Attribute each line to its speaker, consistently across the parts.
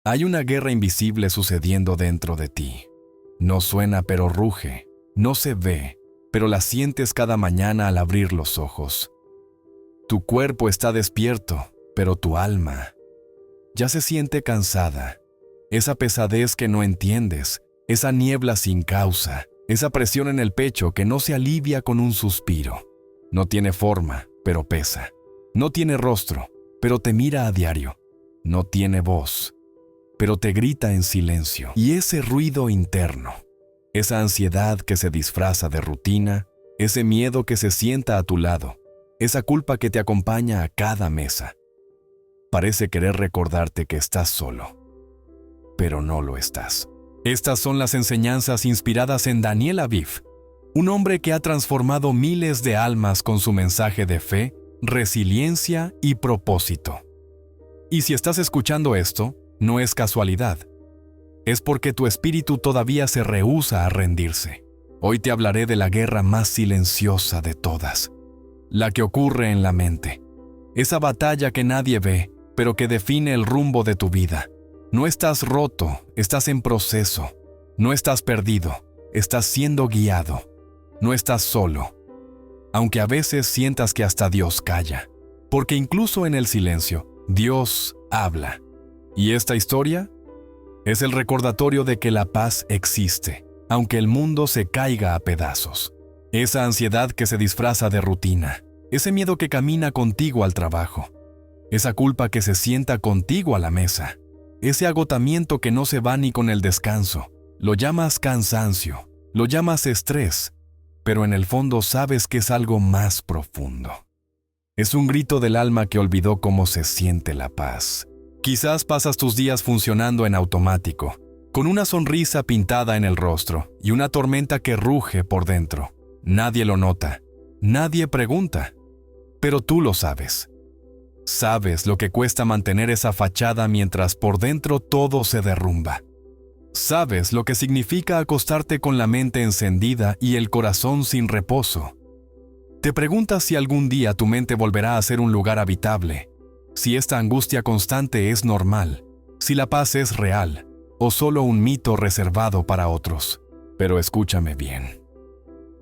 Speaker 1: Hay una guerra invisible sucediendo dentro de ti. No suena pero ruge, no se ve, pero la sientes cada mañana al abrir los ojos. Tu cuerpo está despierto, pero tu alma ya se siente cansada. Esa pesadez que no entiendes, esa niebla sin causa, esa presión en el pecho que no se alivia con un suspiro. No tiene forma, pero pesa. No tiene rostro, pero te mira a diario. No tiene voz, pero te grita en silencio. Y ese ruido interno, esa ansiedad que se disfraza de rutina, ese miedo que se sienta a tu lado, esa culpa que te acompaña a cada mesa, parece querer recordarte que estás solo, pero no lo estás. Estas son las enseñanzas inspiradas en Daniel Aviv, un hombre que ha transformado miles de almas con su mensaje de fe, resiliencia y propósito. Y si estás escuchando esto, no es casualidad. Es porque tu espíritu todavía se rehúsa a rendirse. Hoy te hablaré de la guerra más silenciosa de todas, la que ocurre en la mente. Esa batalla que nadie ve, pero que define el rumbo de tu vida. No estás roto, estás en proceso. No estás perdido, estás siendo guiado. No estás solo, aunque a veces sientas que hasta Dios calla. Porque incluso en el silencio, Dios habla. Y esta historia es el recordatorio de que la paz existe, aunque el mundo se caiga a pedazos. Esa ansiedad que se disfraza de rutina, ese miedo que camina contigo al trabajo, esa culpa que se sienta contigo a la mesa, ese agotamiento que no se va ni con el descanso. Lo llamas cansancio, lo llamas estrés, pero en el fondo sabes que es algo más profundo. Es un grito del alma que olvidó cómo se siente la paz. Quizás pasas tus días funcionando en automático, con una sonrisa pintada en el rostro y una tormenta que ruge por dentro. Nadie lo nota, nadie pregunta, pero tú lo sabes. Sabes lo que cuesta mantener esa fachada mientras por dentro todo se derrumba. Sabes lo que significa acostarte con la mente encendida y el corazón sin reposo. Te preguntas si algún día tu mente volverá a ser un lugar habitable, si esta angustia constante es normal, si la paz es real o solo un mito reservado para otros. Pero escúchame bien.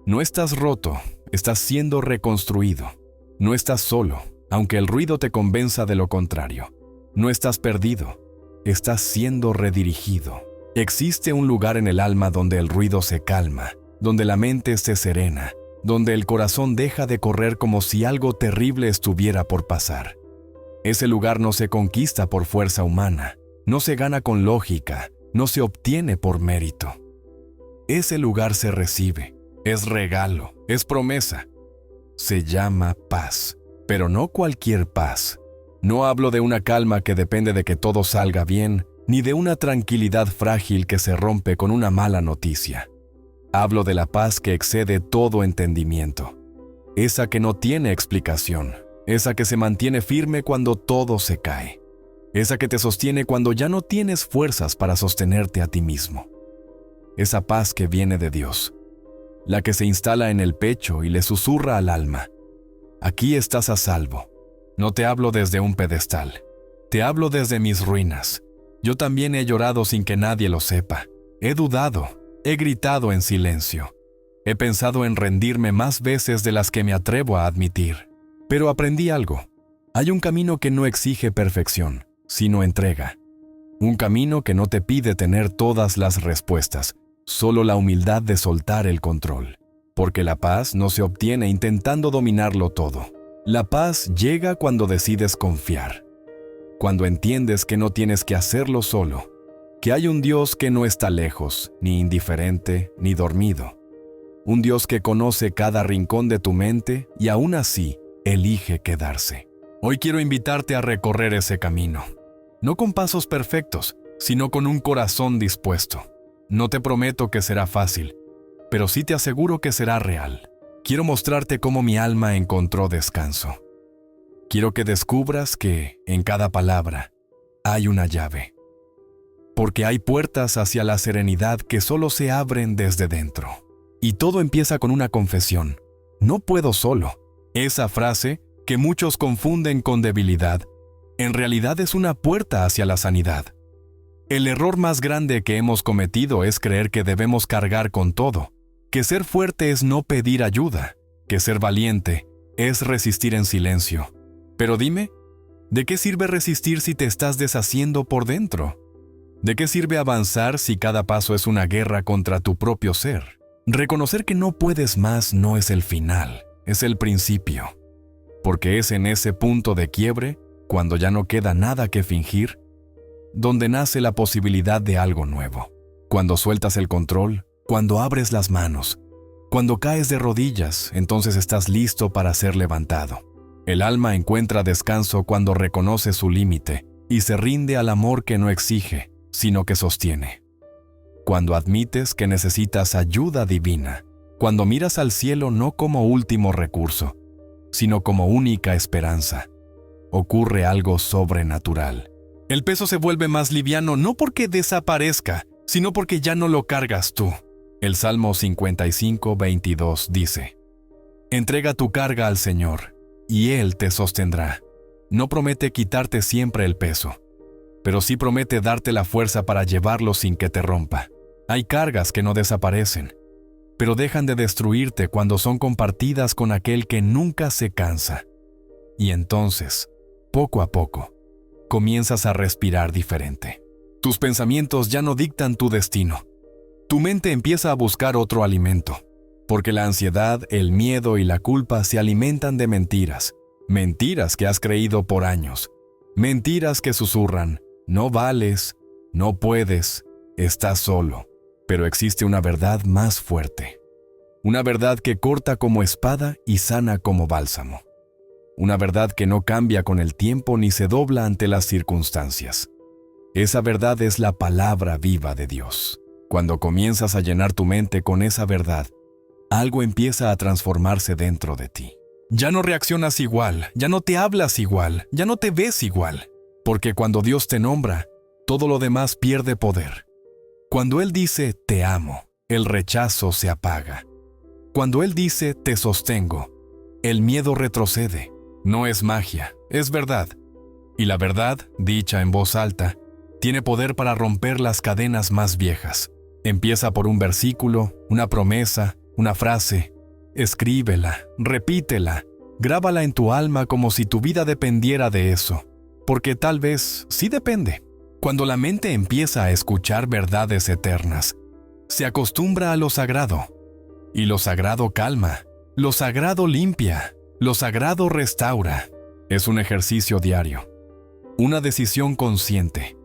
Speaker 1: No estás roto, estás siendo reconstruido. No estás solo, aunque el ruido te convenza de lo contrario. No estás perdido, estás siendo redirigido. Existe un lugar en el alma donde el ruido se calma, donde la mente se serena, donde el corazón deja de correr como si algo terrible estuviera por pasar. Ese lugar no se conquista por fuerza humana, no se gana con lógica, no se obtiene por mérito. Ese lugar se recibe, es regalo, es promesa. Se llama paz, pero no cualquier paz. No hablo de una calma que depende de que todo salga bien, ni de una tranquilidad frágil que se rompe con una mala noticia. Hablo de la paz que excede todo entendimiento, esa que no tiene explicación, esa que se mantiene firme cuando todo se cae, esa que te sostiene cuando ya no tienes fuerzas para sostenerte a ti mismo. Esa paz que viene de Dios, la que se instala en el pecho y le susurra al alma: aquí estás a salvo. No te hablo desde un pedestal, te hablo desde mis ruinas. Yo también he llorado sin que nadie lo sepa. He dudado, he gritado en silencio. He pensado en rendirme más veces de las que me atrevo a admitir. Pero aprendí algo. Hay un camino que no exige perfección, sino entrega. Un camino que no te pide tener todas las respuestas, solo la humildad de soltar el control. Porque la paz no se obtiene intentando dominarlo todo. La paz llega cuando decides confiar. Cuando entiendes que no tienes que hacerlo solo, que hay un Dios que no está lejos, ni indiferente, ni dormido. Un Dios que conoce cada rincón de tu mente y aún así elige quedarse. Hoy quiero invitarte a recorrer ese camino, no con pasos perfectos, sino con un corazón dispuesto. No te prometo que será fácil, pero sí te aseguro que será real. Quiero mostrarte cómo mi alma encontró descanso. Quiero que descubras que, en cada palabra, hay una llave. Porque hay puertas hacia la serenidad que solo se abren desde dentro. Y todo empieza con una confesión. No puedo solo. Esa frase, que muchos confunden con debilidad, en realidad es una puerta hacia la sanidad. El error más grande que hemos cometido es creer que debemos cargar con todo, que ser fuerte es no pedir ayuda, que ser valiente es resistir en silencio. Pero dime, ¿de qué sirve resistir si te estás deshaciendo por dentro? ¿De qué sirve avanzar si cada paso es una guerra contra tu propio ser? Reconocer que no puedes más no es el final, es el principio. Porque es en ese punto de quiebre, cuando ya no queda nada que fingir, donde nace la posibilidad de algo nuevo. Cuando sueltas el control, cuando abres las manos, cuando caes de rodillas, entonces estás listo para ser levantado. El alma encuentra descanso cuando reconoce su límite y se rinde al amor que no exige, sino que sostiene. Cuando admites que necesitas ayuda divina, cuando miras al cielo no como último recurso, sino como única esperanza, ocurre algo sobrenatural. El peso se vuelve más liviano no porque desaparezca, sino porque ya no lo cargas tú. El Salmo 55:22 dice: Entrega tu carga al Señor, y Él te sostendrá. No promete quitarte siempre el peso, pero sí promete darte la fuerza para llevarlo sin que te rompa. Hay cargas que no desaparecen, pero dejan de destruirte cuando son compartidas con aquel que nunca se cansa. Y entonces, poco a poco, comienzas a respirar diferente. Tus pensamientos ya no dictan tu destino. Tu mente empieza a buscar otro alimento, porque la ansiedad, el miedo y la culpa se alimentan de mentiras. Mentiras que has creído por años. Mentiras que susurran: no vales, no puedes, estás solo. Pero existe una verdad más fuerte. Una verdad que corta como espada y sana como bálsamo. Una verdad que no cambia con el tiempo ni se dobla ante las circunstancias. Esa verdad es la palabra viva de Dios. Cuando comienzas a llenar tu mente con esa verdad, algo empieza a transformarse dentro de ti. Ya no reaccionas igual, ya no te hablas igual, ya no te ves igual. Porque cuando Dios te nombra, todo lo demás pierde poder. Cuando Él dice te amo, el rechazo se apaga. Cuando Él dice te sostengo, el miedo retrocede. No es magia, es verdad. Y la verdad, dicha en voz alta, tiene poder para romper las cadenas más viejas. Empieza por un versículo, una promesa, una frase. Escríbela, repítela, grábala en tu alma como si tu vida dependiera de eso. Porque tal vez sí depende. Cuando la mente empieza a escuchar verdades eternas, se acostumbra a lo sagrado. Y lo sagrado calma, lo sagrado limpia, lo sagrado restaura. Es un ejercicio diario. Una decisión consciente.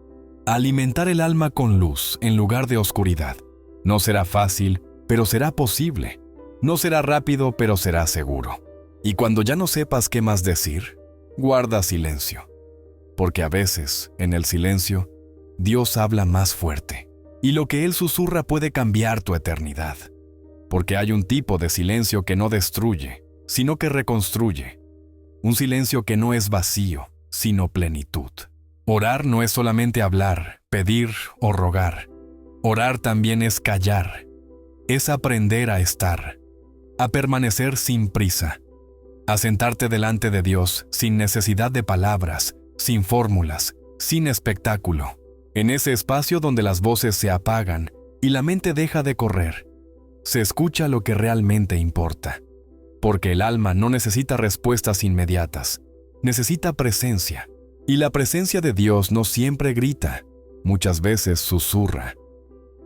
Speaker 1: Alimentar el alma con luz en lugar de oscuridad. No será fácil, pero será posible. No será rápido, pero será seguro. Y cuando ya no sepas qué más decir, guarda silencio. Porque a veces, en el silencio, Dios habla más fuerte. Y lo que Él susurra puede cambiar tu eternidad. Porque hay un tipo de silencio que no destruye, sino que reconstruye. Un silencio que no es vacío, sino plenitud. Orar no es solamente hablar, pedir o rogar. Orar también es callar. Es aprender a estar, a permanecer sin prisa, a sentarte delante de Dios sin necesidad de palabras, sin fórmulas, sin espectáculo. En ese espacio donde las voces se apagan y la mente deja de correr, se escucha lo que realmente importa. Porque el alma no necesita respuestas inmediatas, necesita presencia. Y la presencia de Dios no siempre grita, muchas veces susurra.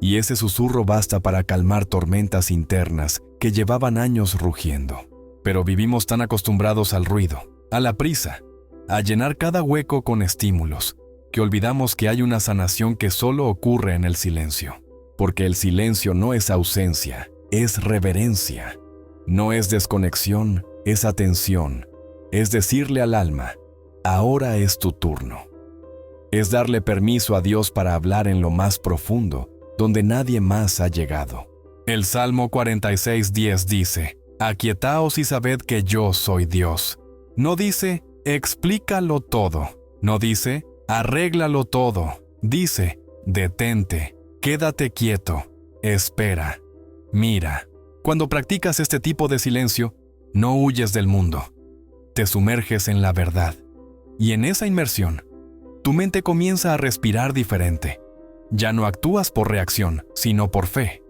Speaker 1: Y ese susurro basta para calmar tormentas internas que llevaban años rugiendo. Pero vivimos tan acostumbrados al ruido, a la prisa, a llenar cada hueco con estímulos, que olvidamos que hay una sanación que solo ocurre en el silencio. Porque el silencio no es ausencia, es reverencia. No es desconexión, es atención. Es decirle al alma: ahora es tu turno. Es darle permiso a Dios para hablar en lo más profundo, donde nadie más ha llegado. El Salmo 46:10 dice: Aquietaos y sabed que yo soy Dios. No dice: explícalo todo. No dice: arréglalo todo. Dice: detente, quédate quieto, espera, mira. Cuando practicas este tipo de silencio, no huyes del mundo. Te sumerges en la verdad. Y en esa inmersión, tu mente comienza a respirar diferente. Ya no actúas por reacción, sino por fe.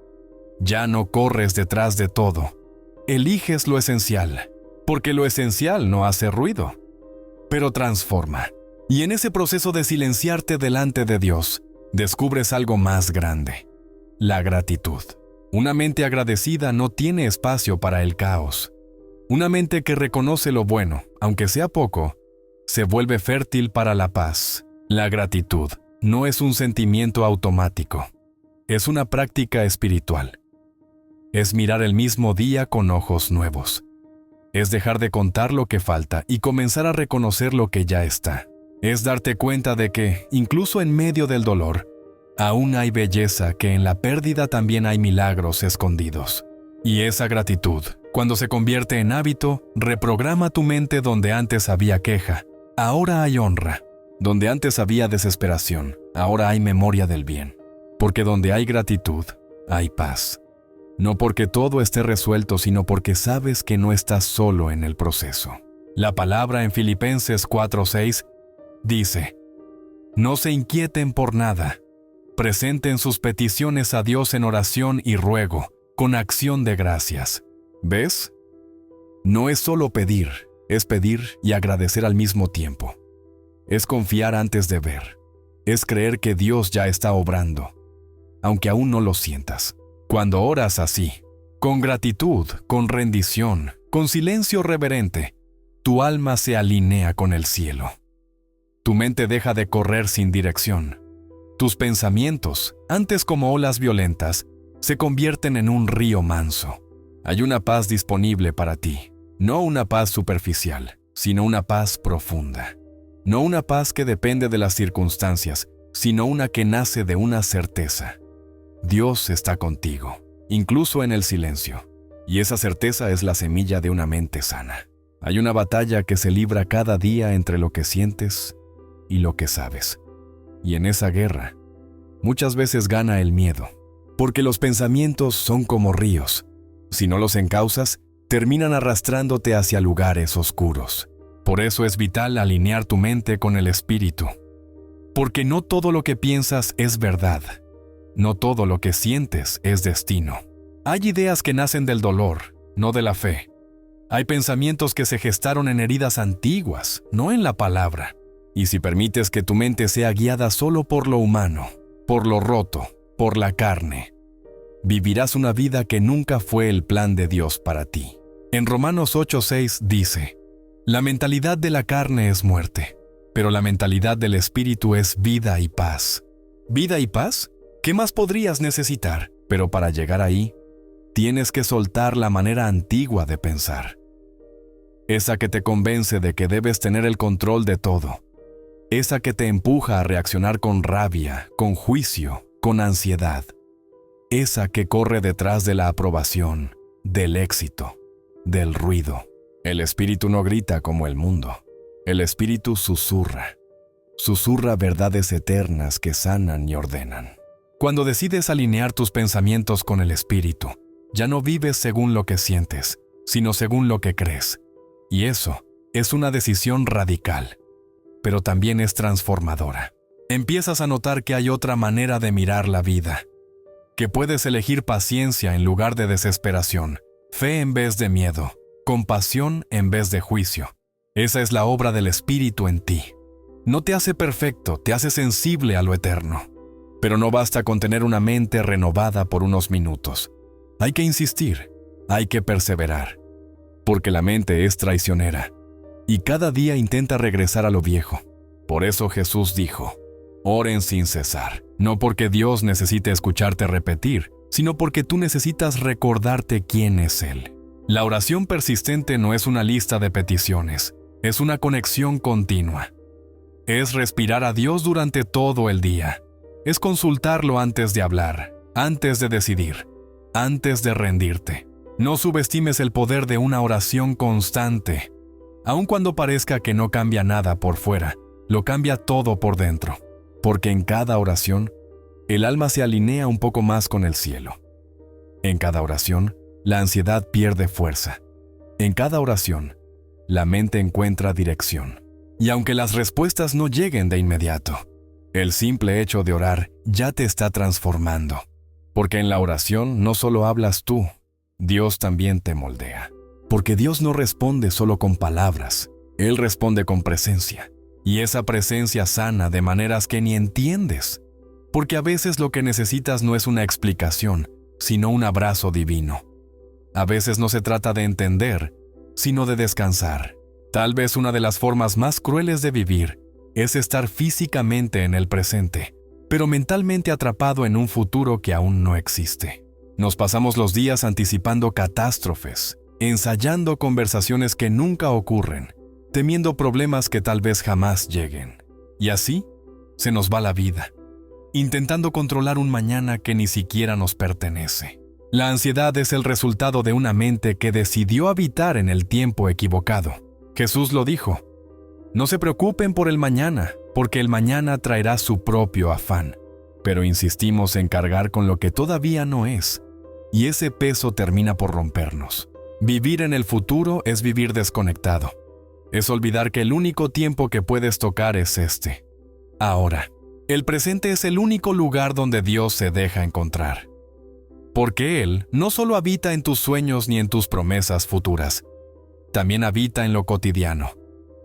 Speaker 1: Ya no corres detrás de todo. Eliges lo esencial, porque lo esencial no hace ruido, pero transforma. Y en ese proceso de silenciarte delante de Dios, descubres algo más grande: la gratitud. Una mente agradecida no tiene espacio para el caos. Una mente que reconoce lo bueno, aunque sea poco, se vuelve fértil para la paz. La gratitud no es un sentimiento automático, es una práctica espiritual. Es mirar el mismo día con ojos nuevos. Es dejar de contar lo que falta y comenzar a reconocer lo que ya está. Es darte cuenta de que, incluso en medio del dolor, aún hay belleza, que en la pérdida también hay milagros escondidos. Y esa gratitud, cuando se convierte en hábito, reprograma tu mente. Donde antes había queja, ahora hay honra. Donde antes había desesperación, ahora hay memoria del bien. Porque donde hay gratitud, hay paz. No porque todo esté resuelto, sino porque sabes que no estás solo en el proceso. La palabra en Filipenses 4:6 dice: no se inquieten por nada. Presenten sus peticiones a Dios en oración y ruego, con acción de gracias. ¿Ves? No es solo pedir, es pedir y agradecer al mismo tiempo. Es confiar antes de ver. Es creer que Dios ya está obrando, aunque aún no lo sientas. Cuando oras así, con gratitud, con rendición, con silencio reverente, tu alma se alinea con el cielo. Tu mente deja de correr sin dirección. Tus pensamientos, antes como olas violentas, se convierten en un río manso. Hay una paz disponible para ti, no una paz superficial, sino una paz profunda. No una paz que depende de las circunstancias, sino una que nace de una certeza. Dios está contigo, incluso en el silencio, y esa certeza es la semilla de una mente sana. Hay una batalla que se libra cada día entre lo que sientes y lo que sabes. Y en esa guerra, muchas veces gana el miedo, porque los pensamientos son como ríos. Si no los encauzas, terminan arrastrándote hacia lugares oscuros. Por eso es vital alinear tu mente con el espíritu, porque no todo lo que piensas es verdad. No todo lo que sientes es destino. Hay ideas que nacen del dolor, no de la fe. Hay pensamientos que se gestaron en heridas antiguas, no en la palabra. Y si permites que tu mente sea guiada solo por lo humano, por lo roto, por la carne, vivirás una vida que nunca fue el plan de Dios para ti. En Romanos 8:6 dice: la mentalidad de la carne es muerte, pero la mentalidad del espíritu es vida y paz. ¿Vida y paz? ¿Qué más podrías necesitar? Pero para llegar ahí, tienes que soltar la manera antigua de pensar. Esa que te convence de que debes tener el control de todo. Esa que te empuja a reaccionar con rabia, con juicio, con ansiedad. Esa que corre detrás de la aprobación, del éxito, del ruido. El espíritu no grita como el mundo. El espíritu susurra. Susurra verdades eternas que sanan y ordenan. Cuando decides alinear tus pensamientos con el espíritu, ya no vives según lo que sientes, sino según lo que crees. Y eso es una decisión radical, pero también es transformadora. Empiezas a notar que hay otra manera de mirar la vida, que puedes elegir paciencia en lugar de desesperación, fe en vez de miedo, compasión en vez de juicio. Esa es la obra del Espíritu en ti. No te hace perfecto, te hace sensible a lo eterno. Pero no basta con tener una mente renovada por unos minutos. Hay que insistir, hay que perseverar, porque la mente es traicionera y cada día intenta regresar a lo viejo. Por eso Jesús dijo: oren sin cesar, no porque Dios necesite escucharte repetir, sino porque tú necesitas recordarte quién es Él. La oración persistente no es una lista de peticiones, es una conexión continua. Es respirar a Dios durante todo el día. Es consultarlo antes de hablar, antes de decidir, antes de rendirte. No subestimes el poder de una oración constante. Aun cuando parezca que no cambia nada por fuera, lo cambia todo por dentro. Porque en cada oración, el alma se alinea un poco más con el cielo. En cada oración, la ansiedad pierde fuerza. En cada oración, la mente encuentra dirección. Y aunque las respuestas no lleguen de inmediato, El simple hecho de orar ya te está transformando, porque en la oración no solo hablas tú, Dios también te moldea. Porque Dios no responde solo con palabras, Él responde con presencia. Y esa presencia sana de maneras que ni entiendes. Porque a veces lo que necesitas no es una explicación, sino un abrazo divino. A veces no se trata de entender, sino de descansar. Tal vez una de las formas más crueles de vivir es estar físicamente en el presente, pero mentalmente atrapado en un futuro que aún no existe. Nos pasamos los días anticipando catástrofes, ensayando conversaciones que nunca ocurren, temiendo problemas que tal vez jamás lleguen. Y así se nos va la vida, intentando controlar un mañana que ni siquiera nos pertenece. La ansiedad es el resultado de una mente que decidió habitar en el tiempo equivocado. Jesús lo dijo: no se preocupen por el mañana, porque el mañana traerá su propio afán. Pero insistimos en cargar con lo que todavía no es, y ese peso termina por rompernos. Vivir en el futuro es vivir desconectado. Es olvidar que el único tiempo que puedes tocar es este. Ahora, el presente es el único lugar donde Dios se deja encontrar. Porque Él no solo habita en tus sueños ni en tus promesas futuras, también habita en lo cotidiano,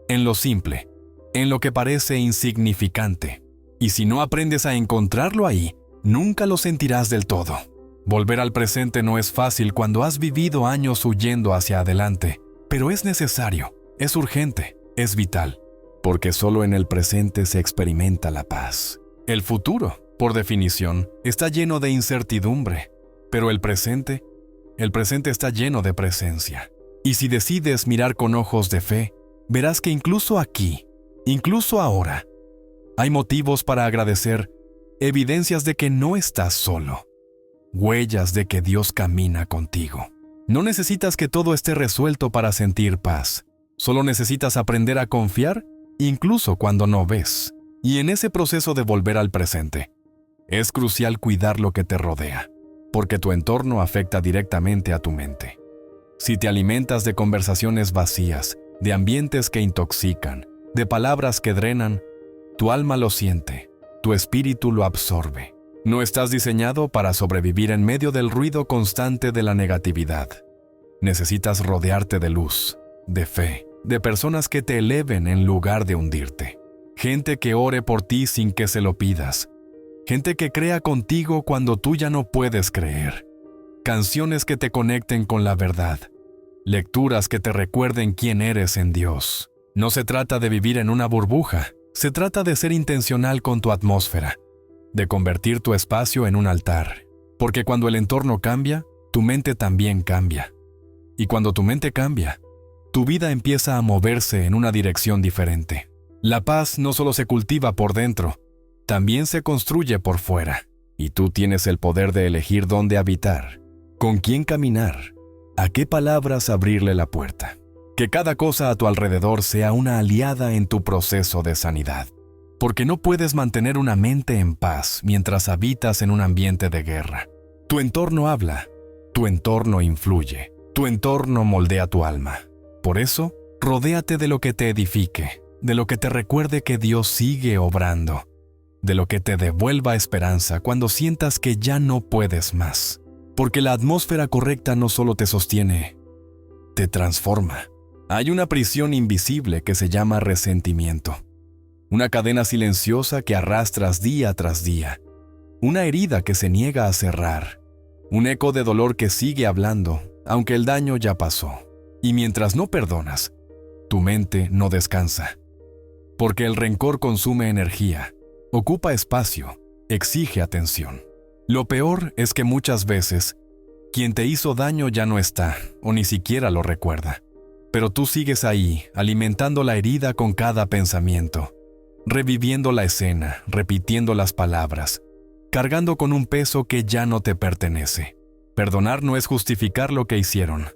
Speaker 1: en lo simple, en lo que parece insignificante. Y si no aprendes a encontrarlo ahí, nunca lo sentirás del todo. Volver al presente no es fácil cuando has vivido años huyendo hacia adelante, pero es necesario, es urgente, es vital, porque solo en el presente se experimenta la paz. El futuro, por definición, está lleno de incertidumbre, pero el presente está lleno de presencia. Y si decides mirar con ojos de fe, verás que incluso aquí, incluso ahora, hay motivos para agradecer, evidencias de que no estás solo, huellas de que Dios camina contigo. No necesitas que todo esté resuelto para sentir paz. Solo necesitas aprender a confiar, incluso cuando no ves. Y en ese proceso de volver al presente, es crucial cuidar lo que te rodea, porque tu entorno afecta directamente a tu mente. Si te alimentas de conversaciones vacías, de ambientes que intoxican, de palabras que drenan, tu alma lo siente, tu espíritu lo absorbe. No estás diseñado para sobrevivir en medio del ruido constante de la negatividad. Necesitas rodearte de luz, de fe, de personas que te eleven en lugar de hundirte. Gente que ore por ti sin que se lo pidas. Gente que crea contigo cuando tú ya no puedes creer. Canciones que te conecten con la verdad. Lecturas que te recuerden quién eres en Dios. No se trata de vivir en una burbuja, se trata de ser intencional con tu atmósfera, de convertir tu espacio en un altar. Porque cuando el entorno cambia, tu mente también cambia. Y cuando tu mente cambia, tu vida empieza a moverse en una dirección diferente. La paz no solo se cultiva por dentro, también se construye por fuera. Y tú tienes el poder de elegir dónde habitar, con quién caminar, a qué palabras abrirle la puerta. Que cada cosa a tu alrededor sea una aliada en tu proceso de sanidad. Porque no puedes mantener una mente en paz mientras habitas en un ambiente de guerra. Tu entorno habla, tu entorno influye, tu entorno moldea tu alma. Por eso, rodéate de lo que te edifique, de lo que te recuerde que Dios sigue obrando, de lo que te devuelva esperanza cuando sientas que ya no puedes más. Porque la atmósfera correcta no solo te sostiene, te transforma. Hay una prisión invisible que se llama resentimiento. Una cadena silenciosa que arrastras día tras día. Una herida que se niega a cerrar. Un eco de dolor que sigue hablando, aunque el daño ya pasó. Y mientras no perdonas, tu mente no descansa. Porque el rencor consume energía, ocupa espacio, exige atención. Lo peor es que muchas veces, quien te hizo daño ya no está, o ni siquiera lo recuerda. Pero tú sigues ahí, alimentando la herida con cada pensamiento, reviviendo la escena, repitiendo las palabras, cargando con un peso que ya no te pertenece. Perdonar no es justificar lo que hicieron,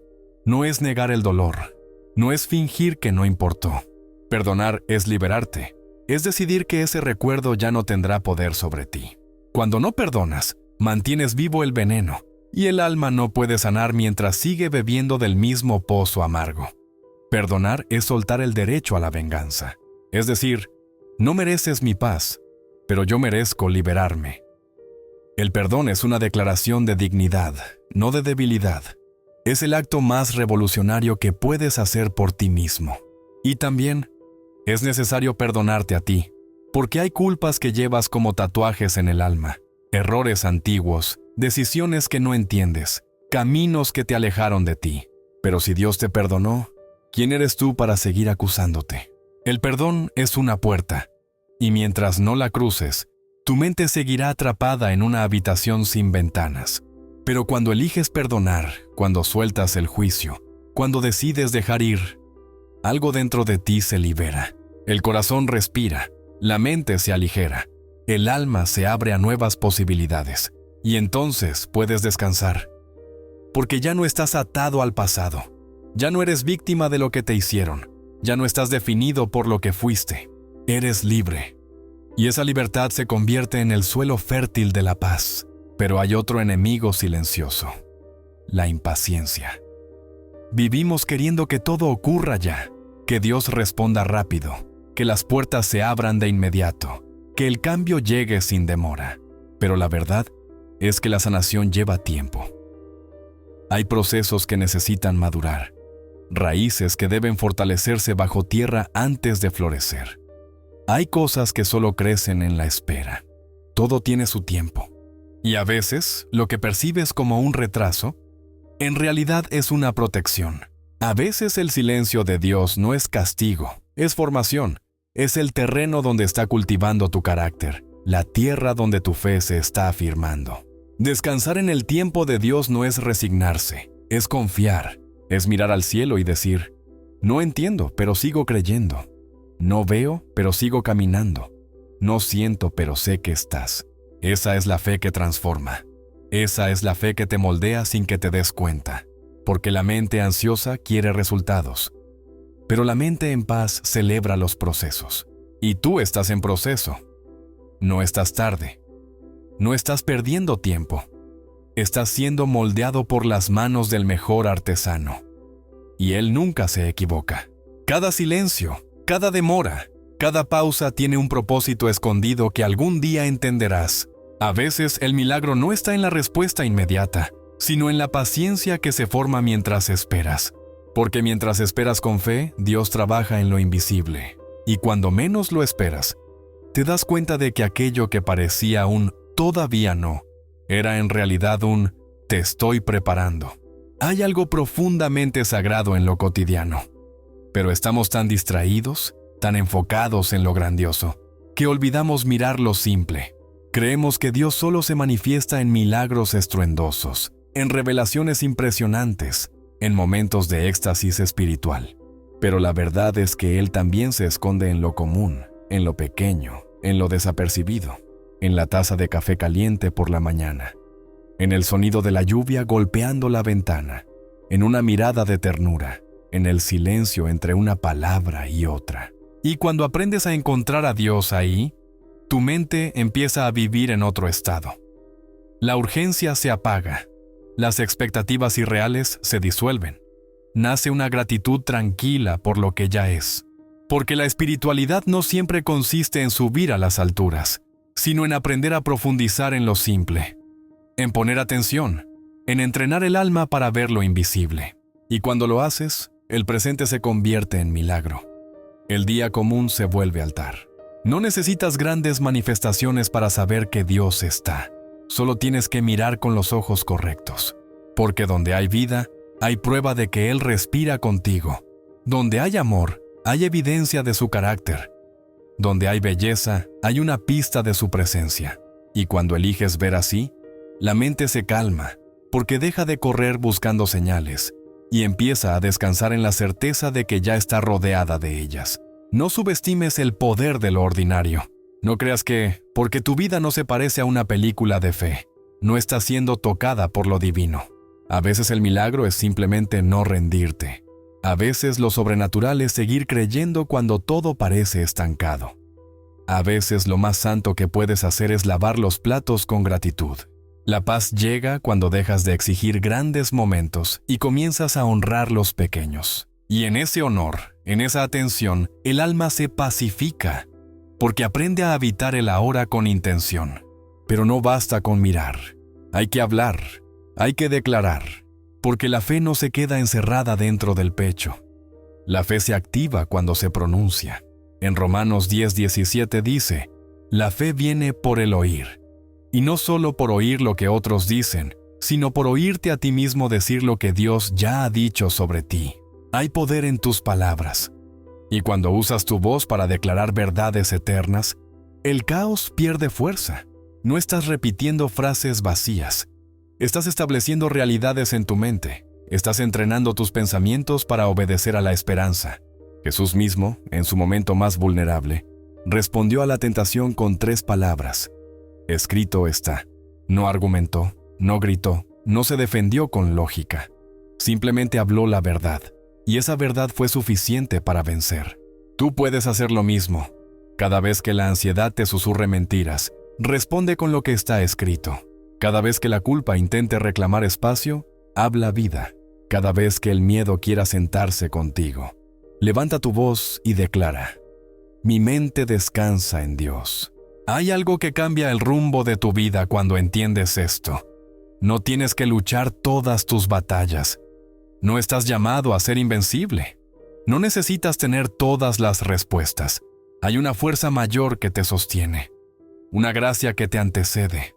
Speaker 1: no es negar el dolor, no es fingir que no importó. Perdonar es liberarte, es decidir que ese recuerdo ya no tendrá poder sobre ti. Cuando no perdonas, mantienes vivo el veneno, y el alma no puede sanar mientras sigue bebiendo del mismo pozo amargo. Perdonar es soltar el derecho a la venganza. Es decir, no mereces mi paz, pero yo merezco liberarme. El perdón es una declaración de dignidad, no de debilidad. Es el acto más revolucionario que puedes hacer por ti mismo. Y también es necesario perdonarte a ti, porque hay culpas que llevas como tatuajes en el alma, errores antiguos, decisiones que no entiendes, caminos que te alejaron de ti. Pero si Dios te perdonó, ¿quién eres tú para seguir acusándote? El perdón es una puerta, y mientras no la cruces, tu mente seguirá atrapada en una habitación sin ventanas. Pero cuando eliges perdonar, cuando sueltas el juicio, cuando decides dejar ir, algo dentro de ti se libera. El corazón respira, la mente se aligera, el alma se abre a nuevas posibilidades. Y entonces puedes descansar. Porque ya no estás atado al pasado. Ya no eres víctima de lo que te hicieron. Ya no estás definido por lo que fuiste. Eres libre. Y esa libertad se convierte en el suelo fértil de la paz. Pero hay otro enemigo silencioso: la impaciencia. Vivimos queriendo que todo ocurra ya, que Dios responda rápido, que las puertas se abran de inmediato, que el cambio llegue sin demora. Pero la verdad es que la sanación lleva tiempo. Hay procesos que necesitan madurar, raíces que deben fortalecerse bajo tierra antes de florecer. Hay cosas que solo crecen en la espera. Todo tiene su tiempo. Y a veces, lo que percibes como un retraso, en realidad es una protección. A veces el silencio de Dios no es castigo, es formación. Es el terreno donde está cultivando tu carácter, la tierra donde tu fe se está afirmando. Descansar en el tiempo de Dios no es resignarse, es confiar, es mirar al cielo y decir: no entiendo, pero sigo creyendo. No veo, pero sigo caminando. No siento, pero sé que estás. Esa es la fe que transforma. Esa es la fe que te moldea sin que te des cuenta. Porque la mente ansiosa quiere resultados. Pero la mente en paz celebra los procesos. Y tú estás en proceso. No estás tarde. No estás perdiendo tiempo. Estás siendo moldeado por las manos del mejor artesano. Y él nunca se equivoca. Cada silencio, cada demora, cada pausa tiene un propósito escondido que algún día entenderás. A veces el milagro no está en la respuesta inmediata, sino en la paciencia que se forma mientras esperas. Porque mientras esperas con fe, Dios trabaja en lo invisible. Y cuando menos lo esperas, te das cuenta de que aquello que parecía un todavía no, era en realidad un te estoy preparando. Hay algo profundamente sagrado en lo cotidiano. Pero estamos tan distraídos, tan enfocados en lo grandioso, que olvidamos mirar lo simple. Creemos que Dios solo se manifiesta en milagros estruendosos, en revelaciones impresionantes, en momentos de éxtasis espiritual. Pero la verdad es que Él también se esconde en lo común, en lo pequeño, en lo desapercibido, en la taza de café caliente por la mañana, en el sonido de la lluvia golpeando la ventana, en una mirada de ternura, en el silencio entre una palabra y otra. Y cuando aprendes a encontrar a Dios ahí, tu mente empieza a vivir en otro estado. La urgencia se apaga, las expectativas irreales se disuelven. Nace una gratitud tranquila por lo que ya es. Porque la espiritualidad no siempre consiste en subir a las alturas, sino en aprender a profundizar en lo simple, en poner atención, en entrenar el alma para ver lo invisible. Y cuando lo haces, el presente se convierte en milagro. El día común se vuelve altar. No necesitas grandes manifestaciones para saber que Dios está. Solo tienes que mirar con los ojos correctos. Porque donde hay vida, hay prueba de que Él respira contigo. Donde hay amor, hay evidencia de su carácter. Donde hay belleza, hay una pista de su presencia. Y cuando eliges ver así, la mente se calma, porque deja de correr buscando señales y empieza a descansar en la certeza de que ya está rodeada de ellas. No subestimes el poder de lo ordinario. No creas que, porque tu vida no se parece a una película de fe, no está siendo tocada por lo divino. A veces el milagro es simplemente no rendirte. A veces lo sobrenatural es seguir creyendo cuando todo parece estancado. A veces lo más santo que puedes hacer es lavar los platos con gratitud. La paz llega cuando dejas de exigir grandes momentos y comienzas a honrar los pequeños. Y en ese honor, en esa atención, el alma se pacifica. porque aprende a habitar el ahora con intención. Pero no basta con mirar. Hay que hablar, hay que declarar, porque la fe no se queda encerrada dentro del pecho. La fe se activa cuando se pronuncia. En Romanos 10:17 dice, la fe viene por el oír. Y no solo por oír lo que otros dicen, sino por oírte a ti mismo decir lo que Dios ya ha dicho sobre ti. Hay poder en tus palabras. Y cuando usas tu voz para declarar verdades eternas, el caos pierde fuerza. No estás repitiendo frases vacías. Estás estableciendo realidades en tu mente. Estás entrenando tus pensamientos para obedecer a la esperanza. Jesús mismo, en su momento más vulnerable, respondió a la tentación con 3 palabras. Escrito está. No argumentó, no gritó, no se defendió con lógica. Simplemente habló la verdad. Y esa verdad fue suficiente para vencer. Tú puedes hacer lo mismo. Cada vez que la ansiedad te susurre mentiras, responde con lo que está escrito. Cada vez que la culpa intente reclamar espacio, habla vida. Cada vez que el miedo quiera sentarse contigo, levanta tu voz y declara: mi mente descansa en Dios. Hay algo que cambia el rumbo de tu vida cuando entiendes esto. No tienes que luchar todas tus batallas. No estás llamado a ser invencible. No necesitas tener todas las respuestas. Hay una fuerza mayor que te sostiene, una gracia que te antecede,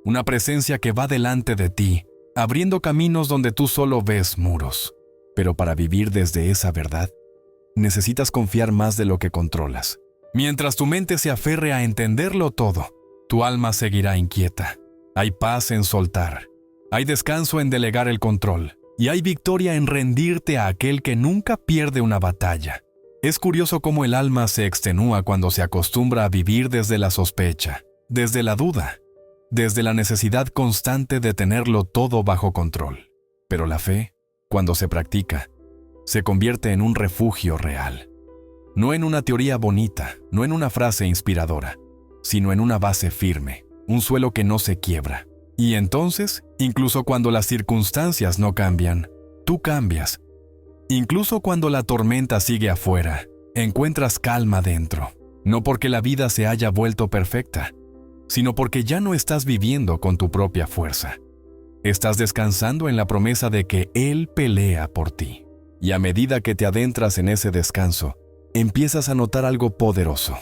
Speaker 1: una presencia que va delante de ti, abriendo caminos donde tú solo ves muros. Pero para vivir desde esa verdad, necesitas confiar más de lo que controlas. Mientras tu mente se aferre a entenderlo todo, tu alma seguirá inquieta. Hay paz en soltar, hay descanso en delegar el control, y hay victoria en rendirte a aquel que nunca pierde una batalla. Es curioso cómo el alma se extenúa cuando se acostumbra a vivir desde la sospecha, desde la duda, desde la necesidad constante de tenerlo todo bajo control. Pero la fe, cuando se practica, se convierte en un refugio real. No en una teoría bonita, no en una frase inspiradora, sino en una base firme, un suelo que no se quiebra. Y entonces, incluso cuando las circunstancias no cambian, tú cambias. Incluso cuando la tormenta sigue afuera, encuentras calma dentro. No porque la vida se haya vuelto perfecta, sino porque ya no estás viviendo con tu propia fuerza. Estás descansando en la promesa de que Él pelea por ti. Y a medida que te adentras en ese descanso, empiezas a notar algo poderoso.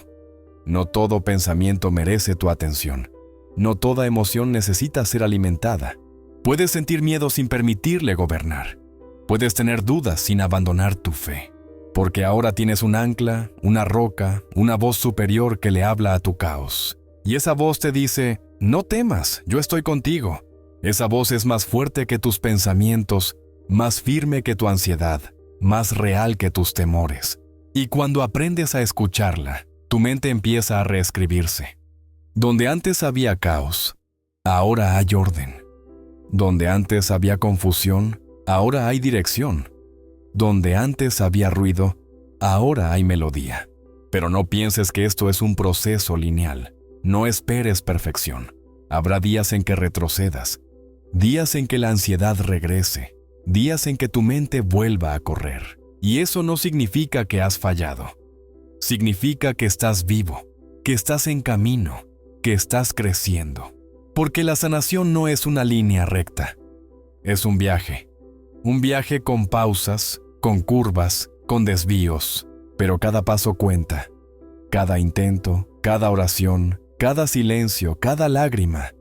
Speaker 1: No todo pensamiento merece tu atención. No toda emoción necesita ser alimentada. Puedes sentir miedo sin permitirle gobernar. Puedes tener dudas sin abandonar tu fe. Porque ahora tienes un ancla, una roca, una voz superior que le habla a tu caos. Y esa voz te dice: no temas, yo estoy contigo. Esa voz es más fuerte que tus pensamientos, más firme que tu ansiedad, más real que tus temores. Y cuando aprendes a escucharla, tu mente empieza a reescribirse. Donde antes había caos, ahora hay orden. Donde antes había confusión, ahora hay dirección. Donde antes había ruido, ahora hay melodía. Pero no pienses que esto es un proceso lineal. No esperes perfección. Habrá días en que retrocedas, días en que la ansiedad regrese, días en que tu mente vuelva a correr. Y eso no significa que has fallado. Significa que estás vivo, que estás en camino, que estás creciendo. Porque la sanación no es una línea recta. Es un viaje con pausas, con curvas, con desvíos. Pero cada paso cuenta. Cada intento, cada oración, cada silencio, cada lágrima,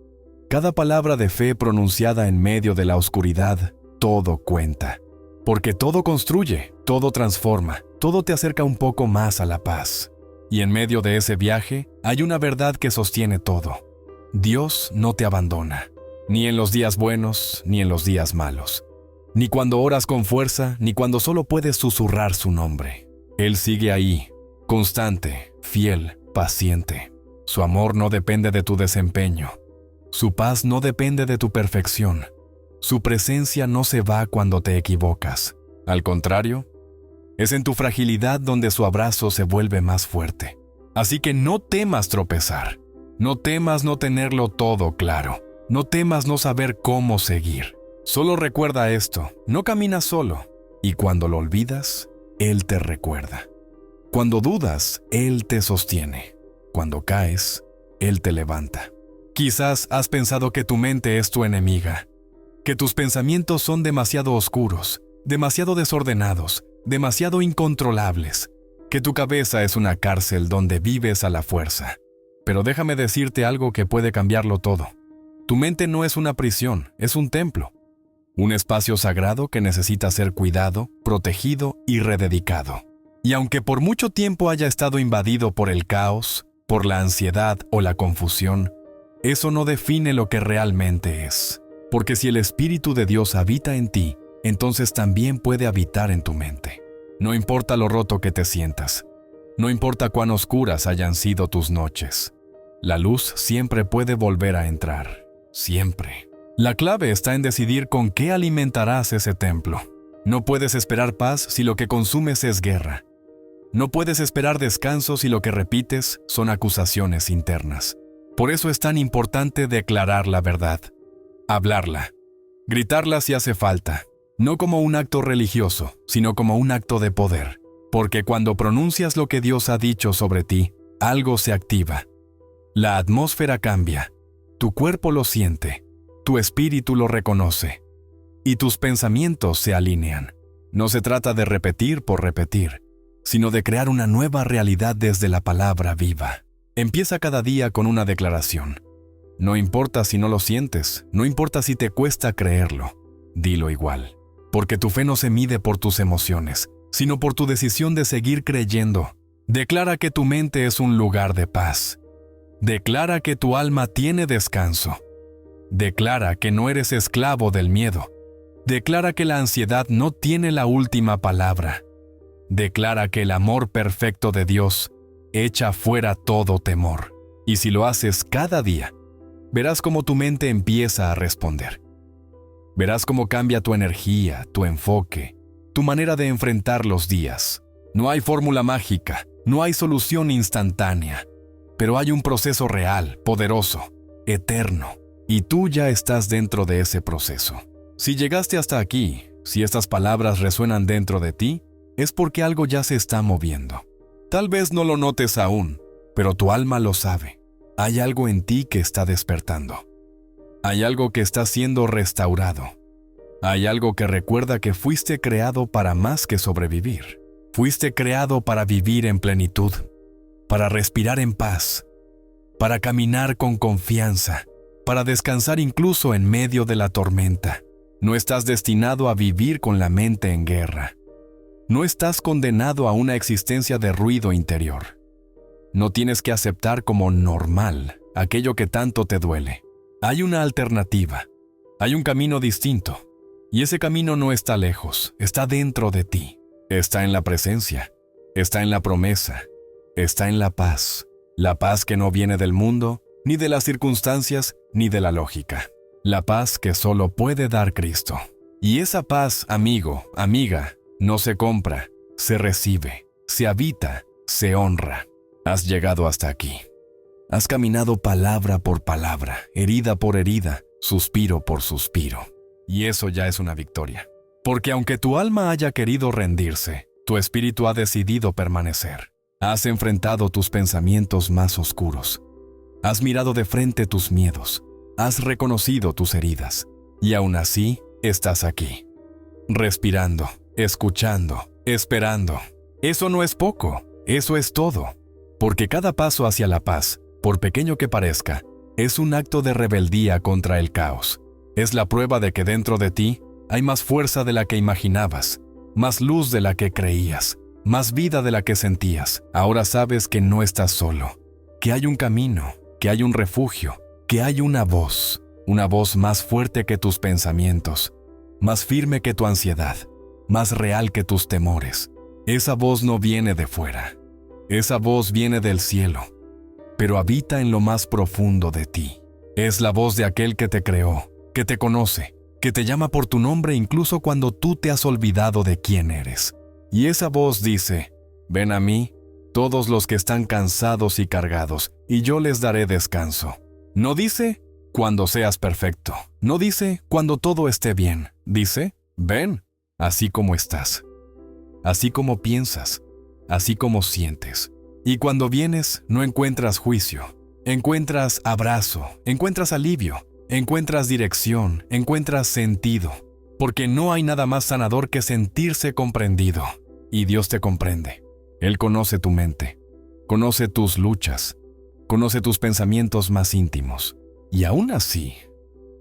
Speaker 1: cada palabra de fe pronunciada en medio de la oscuridad, todo cuenta. Porque todo construye, todo transforma, todo te acerca un poco más a la paz. Y en medio de ese viaje hay una verdad que sostiene todo. Dios no te abandona, ni en los días buenos, ni en los días malos. Ni cuando oras con fuerza, ni cuando solo puedes susurrar su nombre. Él sigue ahí, constante, fiel, paciente. Su amor no depende de tu desempeño. Su paz no depende de tu perfección. Su presencia no se va cuando te equivocas. Al contrario, es en tu fragilidad donde su abrazo se vuelve más fuerte. Así que no temas tropezar. No temas no tenerlo todo claro. No temas no saber cómo seguir. Solo recuerda esto, no caminas solo. Y cuando lo olvidas, Él te recuerda. Cuando dudas, Él te sostiene. cuando caes, Él te levanta. Quizás has pensado que tu mente es tu enemiga, que tus pensamientos son demasiado oscuros, demasiado desordenados, demasiado incontrolables, que tu cabeza es una cárcel donde vives a la fuerza. Pero déjame decirte algo que puede cambiarlo todo. Tu mente no es una prisión, es un templo. Un espacio sagrado que necesita ser cuidado, protegido y rededicado. Y aunque por mucho tiempo haya estado invadido por el caos, por la ansiedad o la confusión, eso no define lo que realmente es. Porque si el Espíritu de Dios habita en ti, entonces también puede habitar en tu mente. No importa lo roto que te sientas. No importa cuán oscuras hayan sido tus noches. La luz siempre puede volver a entrar. Siempre. La clave está en decidir con qué alimentarás ese templo. No puedes esperar paz si lo que consumes es guerra. No puedes esperar descanso si lo que repites son acusaciones internas. Por eso es tan importante declarar la verdad. Hablarla. Gritarla si hace falta. No como un acto religioso, sino como un acto de poder. Porque cuando pronuncias lo que Dios ha dicho sobre ti, algo se activa. La atmósfera cambia. Tu cuerpo lo siente. Tu espíritu lo reconoce. Y tus pensamientos se alinean. No se trata de repetir por repetir, sino de crear una nueva realidad desde la palabra viva. Empieza cada día con una declaración. No importa si no lo sientes, no importa si te cuesta creerlo, dilo igual. Porque tu fe no se mide por tus emociones, sino por tu decisión de seguir creyendo. Declara que tu mente es un lugar de paz. Declara que tu alma tiene descanso. Declara que no eres esclavo del miedo. Declara que la ansiedad no tiene la última palabra. Declara que el amor perfecto de Dios echa fuera todo temor. Y si lo haces cada día, verás cómo tu mente empieza a responder. Verás cómo cambia tu energía, tu enfoque, tu manera de enfrentar los días. No hay fórmula mágica, no hay solución instantánea, pero hay un proceso real, poderoso, eterno, y tú ya estás dentro de ese proceso. Si llegaste hasta aquí, si estas palabras resuenan dentro de ti, es porque algo ya se está moviendo. Tal vez no lo notes aún, pero tu alma lo sabe. Hay algo en ti que está despertando. Hay algo que está siendo restaurado. Hay algo que recuerda que fuiste creado para más que sobrevivir. Fuiste creado para vivir en plenitud, para respirar en paz, para caminar con confianza, para descansar incluso en medio de la tormenta. No estás destinado a vivir con la mente en guerra. No estás condenado a una existencia de ruido interior. No tienes que aceptar como normal aquello que tanto te duele. Hay una alternativa. Hay un camino distinto. Y ese camino no está lejos, está dentro de ti. Está en la presencia, está en la promesa, está en la paz. La paz que no viene del mundo, ni de las circunstancias, ni de la lógica. La paz que solo puede dar Cristo. Y esa paz, amigo, amiga, no se compra, se recibe, se habita, se honra. Has llegado hasta aquí. Has caminado palabra por palabra, herida por herida, suspiro por suspiro. Y eso ya es una victoria. Porque aunque tu alma haya querido rendirse, tu espíritu ha decidido permanecer. Has enfrentado tus pensamientos más oscuros. Has mirado de frente tus miedos. Has reconocido tus heridas. Y aún así, estás aquí. Respirando, escuchando, esperando. Eso no es poco, eso es todo. Porque cada paso hacia la paz, por pequeño que parezca, es un acto de rebeldía contra el caos. Es la prueba de que dentro de ti hay más fuerza de la que imaginabas, más luz de la que creías, más vida de la que sentías. Ahora sabes que no estás solo, que hay un camino, que hay un refugio, que hay una voz más fuerte que tus pensamientos, más firme que tu ansiedad, más real que tus temores. Esa voz no viene de fuera, esa voz viene del cielo, pero habita en lo más profundo de ti. Es la voz de aquel que te creó, que te conoce, que te llama por tu nombre incluso cuando tú te has olvidado de quién eres. Y esa voz dice, ven a mí, todos los que están cansados y cargados, y yo les daré descanso. No dice, cuando seas perfecto. No dice, cuando todo esté bien. Dice, ven, así como estás. Así como piensas, así como sientes, Y cuando vienes, no encuentras juicio, encuentras abrazo, encuentras alivio, encuentras dirección, encuentras sentido, porque no hay nada más sanador que sentirse comprendido. Y Dios te comprende. Él conoce tu mente, conoce tus luchas, conoce tus pensamientos más íntimos. Y aún así,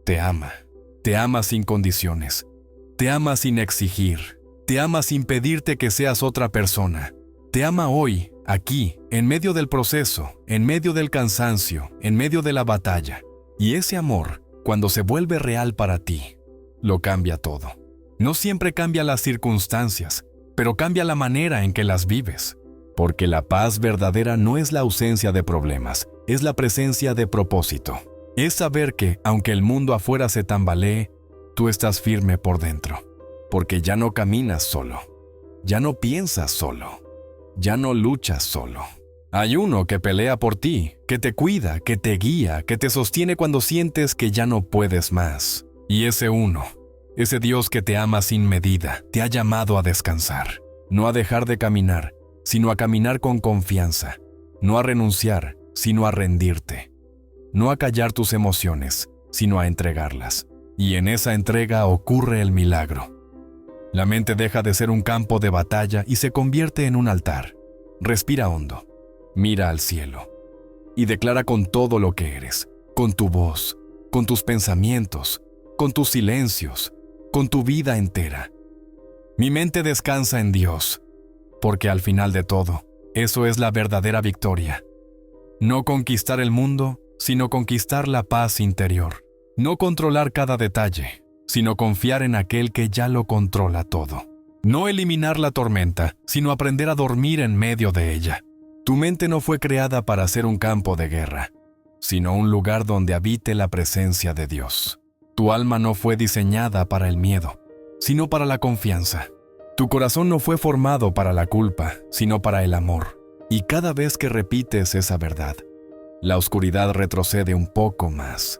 Speaker 1: te ama sin condiciones, te ama sin exigir, te ama sin pedirte que seas otra persona. Te ama hoy, aquí, en medio del proceso, en medio del cansancio, en medio de la batalla. Y ese amor, cuando se vuelve real para ti, lo cambia todo. No siempre cambia las circunstancias, pero cambia la manera en que las vives. Porque la paz verdadera no es la ausencia de problemas, es la presencia de propósito. Es saber que, aunque el mundo afuera se tambalee, tú estás firme por dentro. Porque ya no caminas solo, ya no piensas solo, ya no luchas solo. Hay uno que pelea por ti, que te cuida, que te guía, que te sostiene cuando sientes que ya no puedes más. Y ese uno, ese Dios que te ama sin medida, te ha llamado a descansar. No a dejar de caminar, sino a caminar con confianza. No a renunciar, sino a rendirte. No a callar tus emociones, sino a entregarlas. Y en esa entrega ocurre el milagro. La mente deja de ser un campo de batalla y se convierte en un altar. Respira hondo, mira al cielo y declara con todo lo que eres, con tu voz, con tus pensamientos, con tus silencios, con tu vida entera. Mi mente descansa en Dios, porque al final de todo, eso es la verdadera victoria. No conquistar el mundo, sino conquistar la paz interior. No controlar cada detalle, sino confiar en aquel que ya lo controla todo. No eliminar la tormenta, sino aprender a dormir en medio de ella. Tu mente no fue creada para ser un campo de guerra, sino un lugar donde habite la presencia de Dios. Tu alma no fue diseñada para el miedo, sino para la confianza. Tu corazón no fue formado para la culpa, sino para el amor. Y cada vez que repites esa verdad, la oscuridad retrocede un poco más.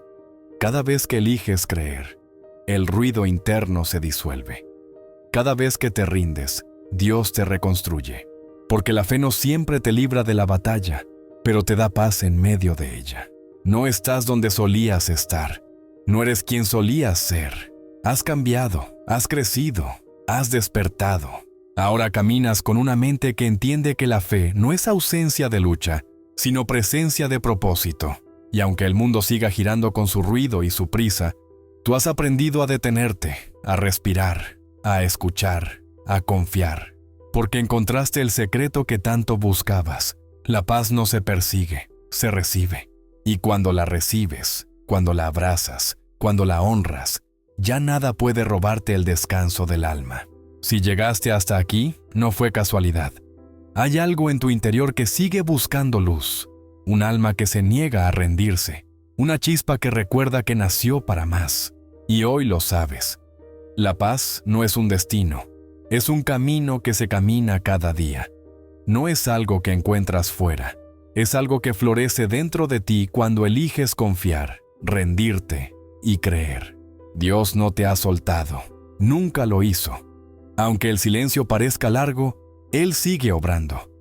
Speaker 1: Cada vez que eliges creer, el ruido interno se disuelve. Cada vez que te rindes, Dios te reconstruye. Porque la fe no siempre te libra de la batalla, pero te da paz en medio de ella. No estás donde solías estar. No eres quien solías ser. Has cambiado, has crecido, has despertado. Ahora caminas con una mente que entiende que la fe no es ausencia de lucha, sino presencia de propósito. Y aunque el mundo siga girando con su ruido y su prisa, tú has aprendido a detenerte, a respirar, a escuchar, a confiar. Porque encontraste el secreto que tanto buscabas. La paz no se persigue, se recibe. Y cuando la recibes, cuando la abrazas, cuando la honras, ya nada puede robarte el descanso del alma. Si llegaste hasta aquí, no fue casualidad. Hay algo en tu interior que sigue buscando luz, un alma que se niega a rendirse, una chispa que recuerda que nació para más. Y hoy lo sabes. La paz no es un destino, es un camino que se camina cada día. No es algo que encuentras fuera, es algo que florece dentro de ti cuando eliges confiar, rendirte y creer. Dios no te ha soltado, nunca lo hizo. Aunque el silencio parezca largo, Él sigue obrando.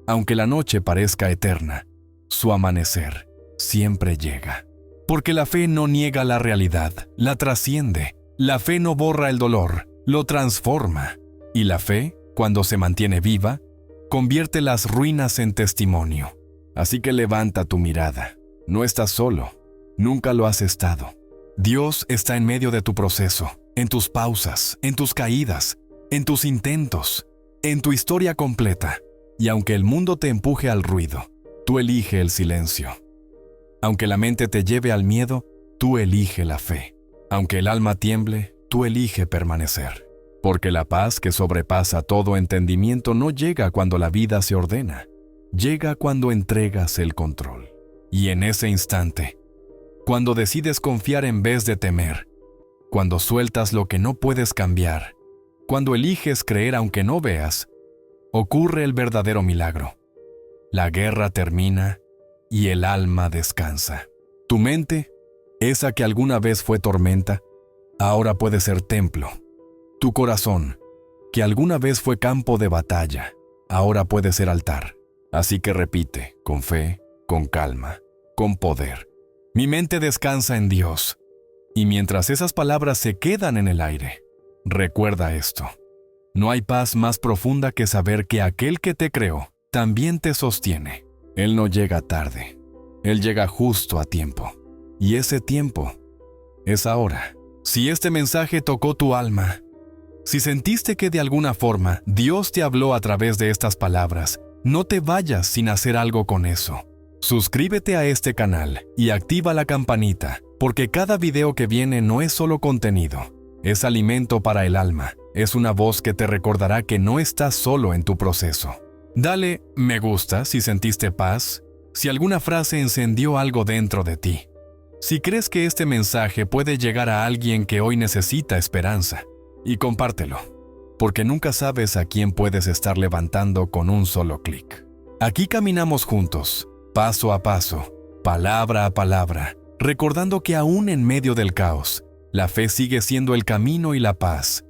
Speaker 1: Aunque la noche parezca eterna, su amanecer siempre llega. Porque la fe no niega la realidad, la trasciende. La fe no borra el dolor, lo transforma. Y la fe, cuando se mantiene viva, convierte las ruinas en testimonio. Así que levanta tu mirada. No estás solo, nunca lo has estado. Dios está en medio de tu proceso, en tus pausas, en tus caídas, en tus intentos, en tu historia completa. Y aunque el mundo te empuje al ruido, tú elige el silencio. Aunque la mente te lleve al miedo, tú elige la fe. Aunque el alma tiemble, tú elige permanecer. Porque la paz que sobrepasa todo entendimiento no llega cuando la vida se ordena, llega cuando entregas el control. Y en ese instante, cuando decides confiar en vez de temer, cuando sueltas lo que no puedes cambiar, cuando eliges creer aunque no veas, ocurre el verdadero milagro. La guerra termina y el alma descansa. Tu mente, esa que alguna vez fue tormenta, ahora puede ser templo. Tu corazón, que alguna vez fue campo de batalla, ahora puede ser altar. Así que repite, con fe, con calma, con poder. Mi mente descansa en Dios. Y mientras esas palabras se quedan en el aire, recuerda esto. No hay paz más profunda que saber que aquel que te creó también te sostiene. Él no llega tarde. Él llega justo a tiempo. Y ese tiempo es ahora. Si este mensaje tocó tu alma, si sentiste que de alguna forma Dios te habló a través de estas palabras, no te vayas sin hacer algo con eso. Suscríbete a este canal y activa la campanita, porque cada video que viene no es solo contenido, es alimento para el alma, es una voz que te recordará que no estás solo en tu proceso. Dale me gusta si sentiste paz, si alguna frase encendió algo dentro de ti. Si crees que este mensaje puede llegar a alguien que hoy necesita esperanza, y compártelo, porque nunca sabes a quién puedes estar levantando con un solo clic. Aquí caminamos juntos, paso a paso, palabra a palabra, recordando que aún en medio del caos, la fe sigue siendo el camino y la paz,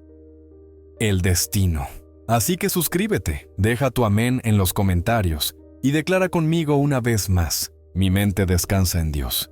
Speaker 1: el destino. Así que suscríbete, deja tu amén en los comentarios y declara conmigo una vez más: mi mente descansa en Dios.